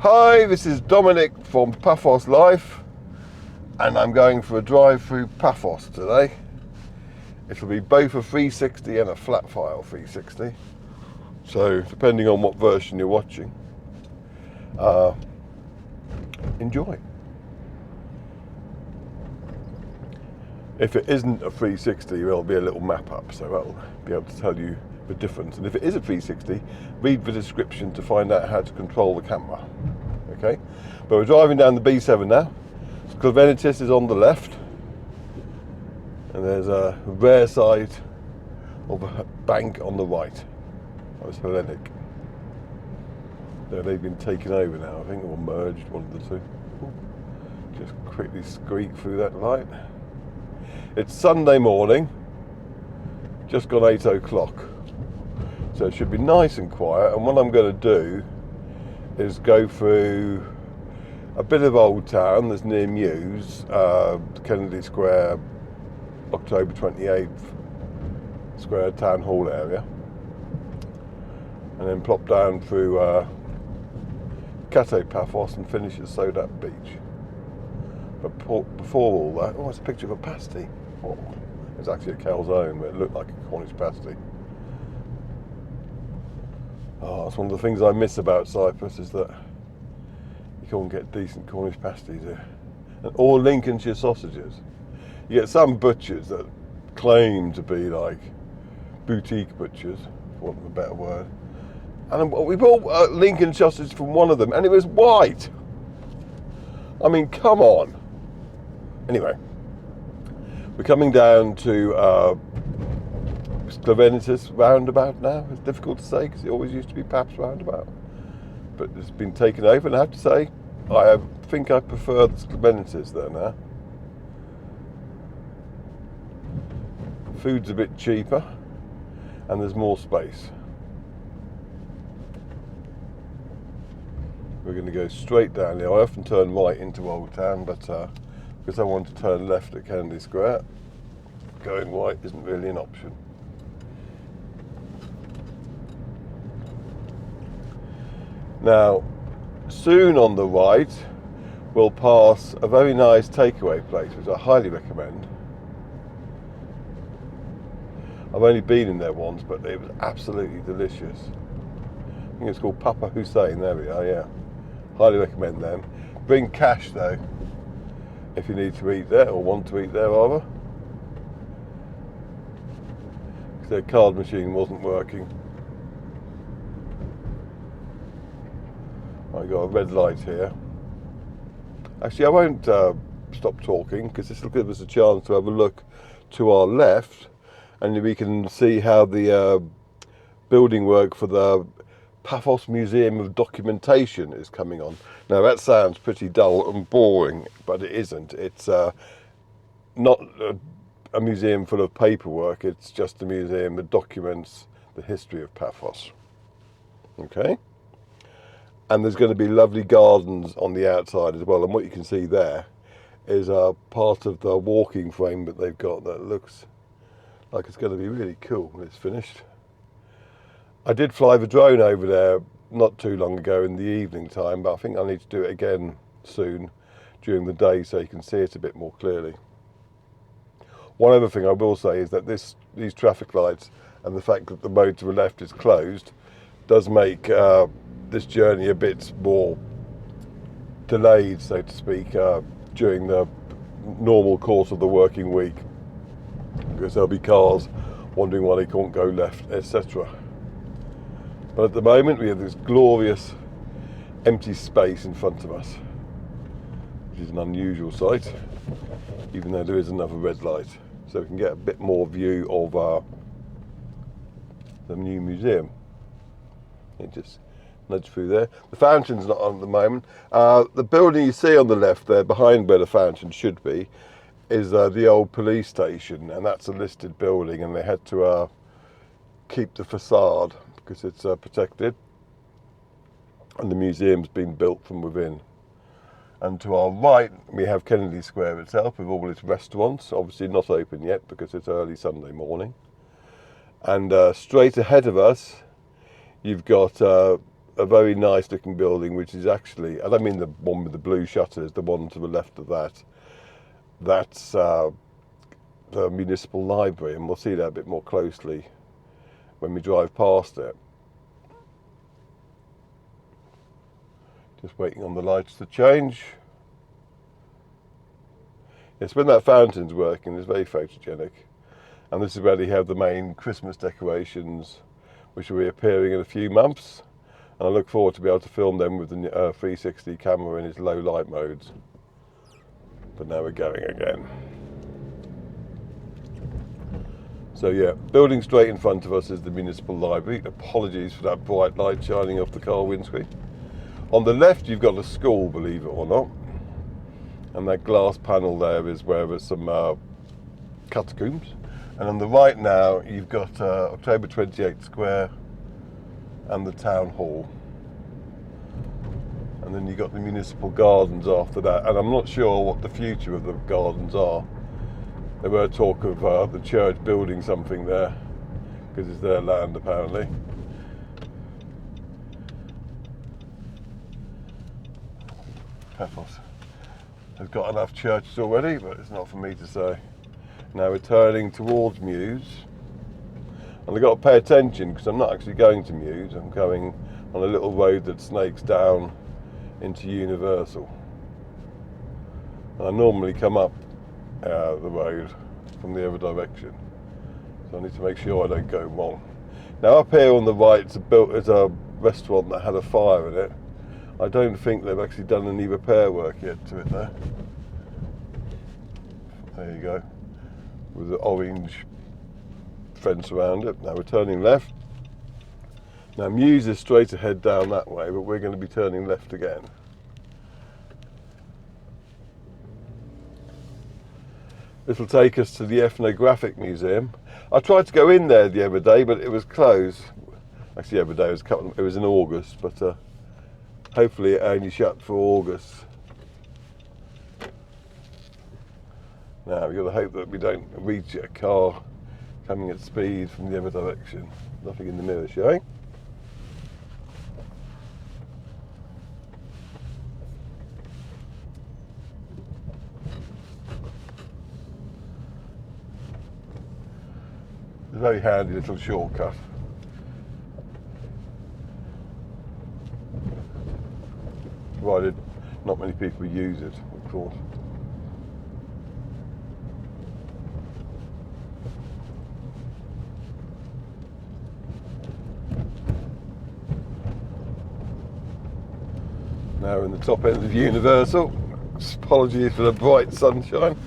Hi, this is Dominic from Paphos Life, and I'm going for a drive through Paphos today. It'll be both a 360 and a flat file 360, so depending on what version you're watching, enjoy. If it isn't a 360, there'll be a little map up, so that'll be able to tell you the difference. And if it is a 360, read the description to find out how to control the camera. Okay, but we're driving down the B7 now. Sklavenitis is on the left, and there's a rare side of a bank on the right. That was Hellenic. They've been taken over now, I think, or merged, one of the two. Just quickly squeak through that light. It's Sunday morning, just gone 8 o'clock, so it should be nice and quiet. And what I'm going to do is go through a bit of Old Town that's near Muse, Kennedy Square, October 28th Square Town Hall area, and then plop down through Kato Paphos and finish at SODAP Beach. But before all that, oh, it's a picture of a pasty. Oh, it's actually a calzone, but it looked like a Cornish pasty. Oh, that's one of the things I miss about Cyprus, is that you can't get decent Cornish pasties here. Or Lincolnshire sausages. You get some butchers that claim to be like boutique butchers, for want of a better word. And we bought Lincoln sausage from one of them, and it was white. I mean, come on. Anyway, we're coming down to Sklavenitis Roundabout now. It's difficult to say because it always used to be Paps Roundabout, but it's been taken over, and I have to say, I think I prefer the Sklavenitis there now. Food's a bit cheaper, and there's more space. We're going to go straight down here. I often turn right into Old Town, but because I want to turn left at Kennedy Square, going right isn't really an option. Now, soon on the right, we'll pass a very nice takeaway place, which I highly recommend. I've only been in there once, but it was absolutely delicious. I think it's called Papa Hussein. There we are, yeah. Highly recommend them. Bring cash though, if you need to eat there, or want to eat there rather. Because their card machine wasn't working. I got a red light here. Actually, I won't stop talking, because this will give us a chance to have a look to our left, and we can see how the building work for the Paphos Museum of Documentation is coming on. Now that sounds pretty dull and boring, but it isn't. It's not a museum full of paperwork, it's just a museum that documents the history of Paphos. Okay? And there's going to be lovely gardens on the outside as well, and what you can see there is part of the walking frame that they've got that looks like it's going to be really cool when it's finished. I did fly the drone over there not too long ago in the evening time, but I think I need to do it again soon during the day so you can see it a bit more clearly. One other thing I will say is that these traffic lights and the fact that the road to the left is closed does make this journey a bit more delayed, so to speak, during the normal course of the working week, because there'll be cars wondering why they can't go left, etc. But at the moment we have this glorious empty space in front of us, which is an unusual sight, even though there is another red light, so we can get a bit more view of the new museum. It just nudge through there. The fountain's not on at the moment. The building you see on the left there, behind where the fountain should be, is the old police station, and that's a listed building, and they had to keep the facade because it's protected, and the museum's been built from within. And to our right we have Kennedy Square itself with all its restaurants, obviously not open yet because it's early Sunday morning. And straight ahead of us you've got a very nice looking building, which is actually, I don't mean the one with the blue shutters, the one to the left of that. That's the Municipal Library, and we'll see that a bit more closely when we drive past it. Just waiting on the lights to change. Yes, when that fountain's working, it's very photogenic. And this is where they have the main Christmas decorations, which will be appearing in a few months. And I look forward to be able to film them with the 360 camera in its low light modes. But now we're going again. So yeah, building straight in front of us is the Municipal Library. Apologies for that bright light shining off the car windscreen. On the left you've got a school, believe it or not. And that glass panel there is where there's some catacombs. And on the right now, you've got October 28th Square and the Town Hall. And then you've got the Municipal Gardens after that. And I'm not sure what the future of the gardens are. There were talk of the church building something there, because it's their land apparently. Paphos has got enough churches already, but it's not for me to say. Now we're turning towards Muse, and I've got to pay attention because I'm not actually going to Muse. I'm going on a little road that snakes down into Universal. And I normally come up the road from the other direction, so I need to make sure I don't go wrong. Now up here on the right, it's a restaurant that had a fire in it. I don't think they've actually done any repair work yet to it there. There you go, with the orange fence around it. Now we're turning left. Now Muse is straight ahead down that way, but we're going to be turning left again. This will take us to the Ethnographic Museum. I tried to go in there the other day, but it was closed. Actually, the other day it was in August, but hopefully it only shut for August. Now we've got to hope that we don't reach a car coming at speed from the other direction. Nothing in the mirror showing. It's a very handy little shortcut. Provided not many people use it, of course. Now we're in the top end of Universal. Apologies for the bright sunshine.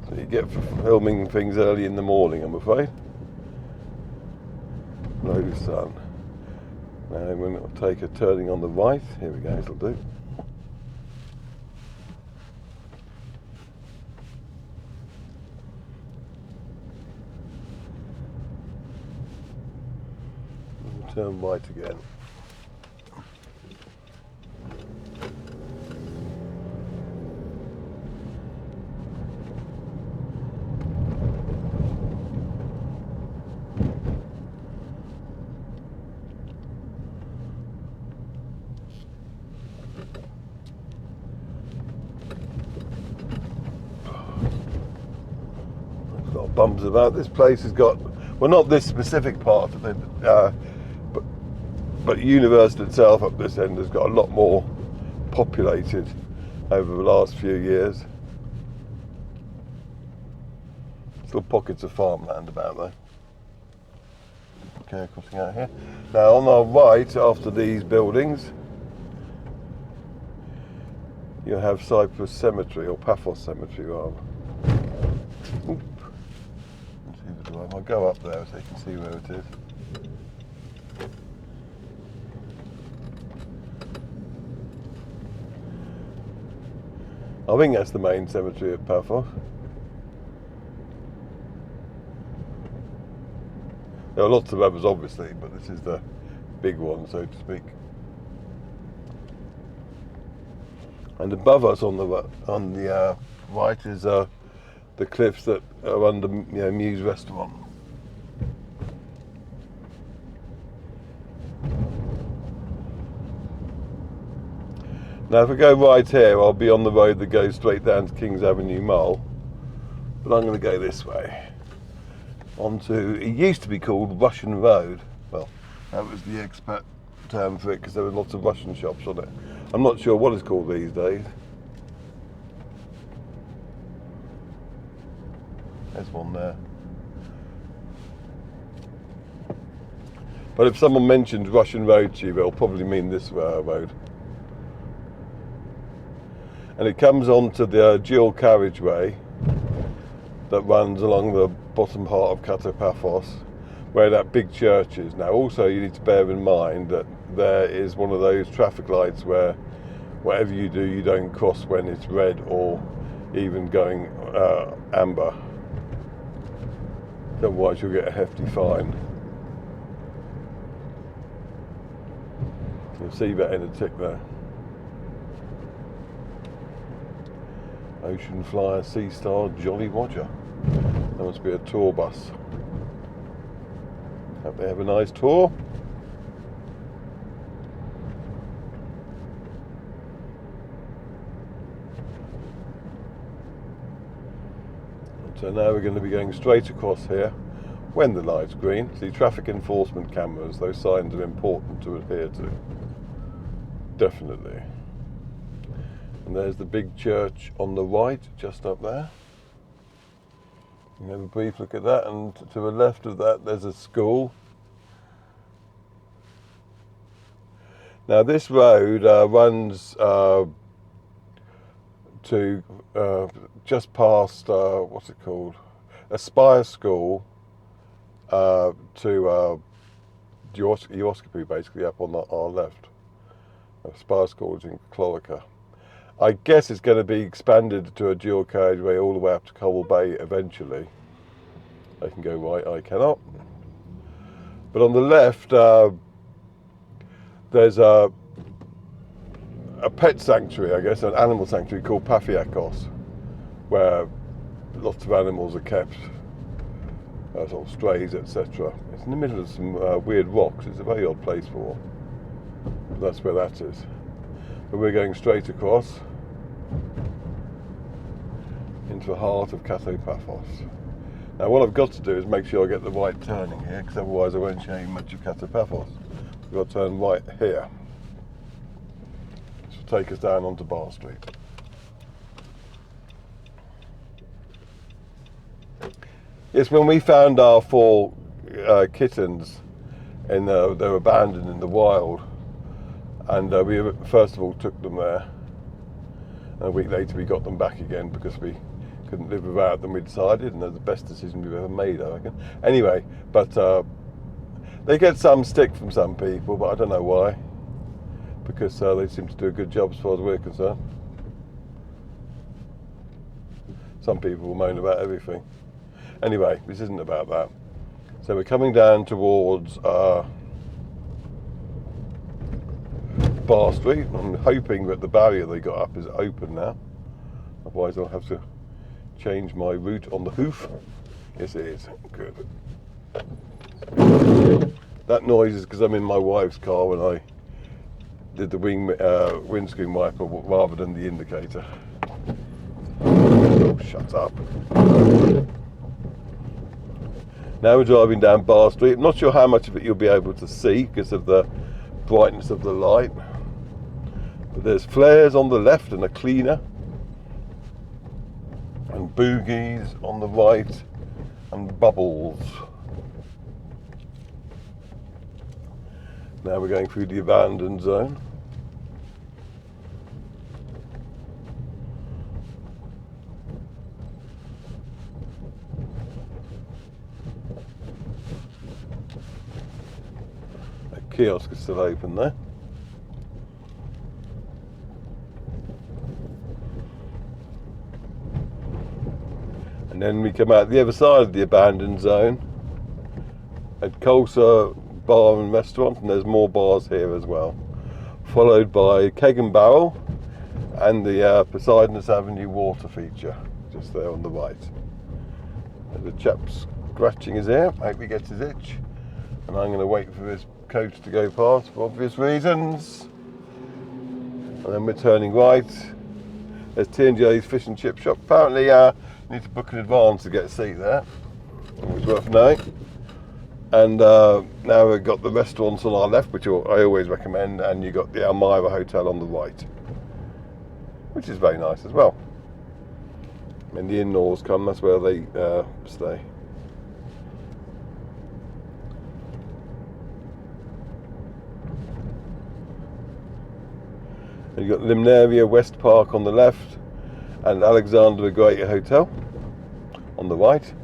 So you get for filming things early in the morning, I'm afraid. Low sun. Now we're going to take a turning on the right. Here we go, it'll do. We'll turn right again. Bums about this place has got, well, not this specific part of it, but Universal itself up this end has got a lot more populated over the last few years. Still pockets of farmland about there. Okay, crossing out here. Now on our right, after these buildings, you have Cyprus Cemetery, or Paphos Cemetery rather. Oop. I'll go up there so you can see where it is. I think that's the main cemetery at Paphos. There are lots of others obviously, but this is the big one, so to speak. And above us on the right is the cliffs that are under Muse restaurant. Now if I go right here, I'll be on the road that goes straight down to Kings Avenue Mall. But I'm going to go this way. Onto, it used to be called Russian Road. Well, that was the expat term for it because there were lots of Russian shops on it. I'm not sure what it's called these days. There's one there. But if someone mentioned Russian Road to you, they'll probably mean this road. And it comes onto the dual carriageway that runs along the bottom part of Kato Paphos, where that big church is. Now also you need to bear in mind that there is one of those traffic lights where whatever you do, you don't cross when it's red or even going amber. Otherwise you'll get a hefty fine. You'll see that in a tick there. Ocean Flyer, Sea Star, Jolly Roger. That must be a tour bus. Hope they have a nice tour. So now we're going to be going straight across here when the light's green. See, traffic enforcement cameras, those signs are important to adhere to. Definitely. And there's the big church on the right, just up there. You have a brief look at that, and to the left of that there's a school. Now this road runs to just past, what's it called? Aspire School to Euroscopy, basically up on our left. Aspire School is in Cloaca. I guess it's going to be expanded to a dual carriageway all the way up to Cobble Bay eventually. I can go right, I cannot. But on the left, there's a pet sanctuary, I guess, an animal sanctuary called Paphos, where lots of animals are kept, sort of strays, etc. It's in the middle of some weird rocks. It's a very odd place for one. But that's where that is. But we're going straight across into the heart of Kato Paphos. Now what I've got to do is make sure I get the right turning here, because otherwise I won't show you much of Kato Paphos. We've got to turn right here. This will take us down onto Bar Street. Yes, when we found our 4 kittens, they were abandoned in the wild, and we first of all took them there, and a week later we got them back again because we couldn't live without them, we decided, and they're the best decision we've ever made, I reckon. Anyway, but they get some stick from some people, but I don't know why, because they seem to do a good job as far as we're concerned. Some people will moan about everything. Anyway, this isn't about that. So we're coming down towards Bar Street. I'm hoping that the barrier they got up is open now. Otherwise I'll have to change my route on the hoof. Yes, it is. Good. That noise is because I'm in my wife's car when I did the windscreen wiper rather than the indicator. Oh, shut up. Now we're driving down Bar Street. I'm not sure how much of it you'll be able to see because of the brightness of the light. But there's flares on the left and a cleaner. And boogies on the right and bubbles. Now we're going through the abandoned zone. Kiosk is still open there. And then we come out the other side of the abandoned zone at Colsa Bar and Restaurant, and there's more bars here as well. Followed by Keg and Barrel and the Poseidonos Avenue water feature, just there on the right. And the chap's scratching his ear, hope he gets his itch. And I'm going to wait for this coach to go past for obvious reasons. and then we're turning right. There's T&J's Fish and Chip Shop. Apparently you need to book in advance to get a seat there, which is worth knowing. And now we've got the restaurants on our left, which I always recommend, and you've got the Elmira Hotel on the right, which is very nice as well. When the in-laws come, that's where they stay. And you've got Limnaria West Park on the left, and Alexander the Great Hotel on the right,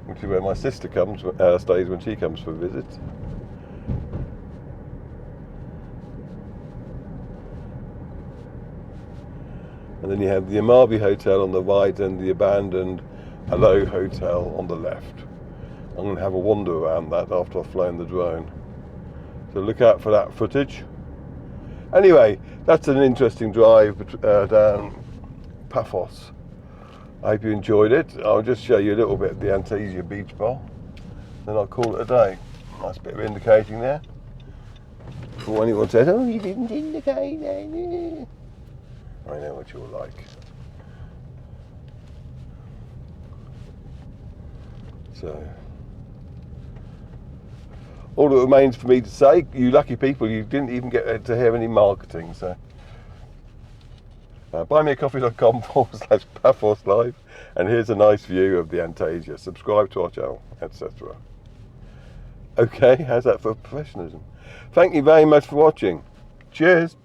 which is where my sister comes, stays when she comes for a visit. And then you have the Amabi Hotel on the right and the abandoned Hello Hotel on the left. I'm going to have a wander around that after I've flown the drone. So look out for that footage. Anyway, that's an interesting drive down Paphos. I hope you enjoyed it. I'll just show you a little bit of the Antasia Beach Bar, then I'll call it a day. Nice bit of indicating there. For anyone says, oh, you didn't indicate that. I know what you're like. So, all that remains for me to say, you lucky people, you didn't even get to hear any marketing. So, buymeacoffee.com/Paphos Live, and here's a nice view of the Antasia. Subscribe to our channel, etc. Okay, how's that for professionalism? Thank you very much for watching. Cheers.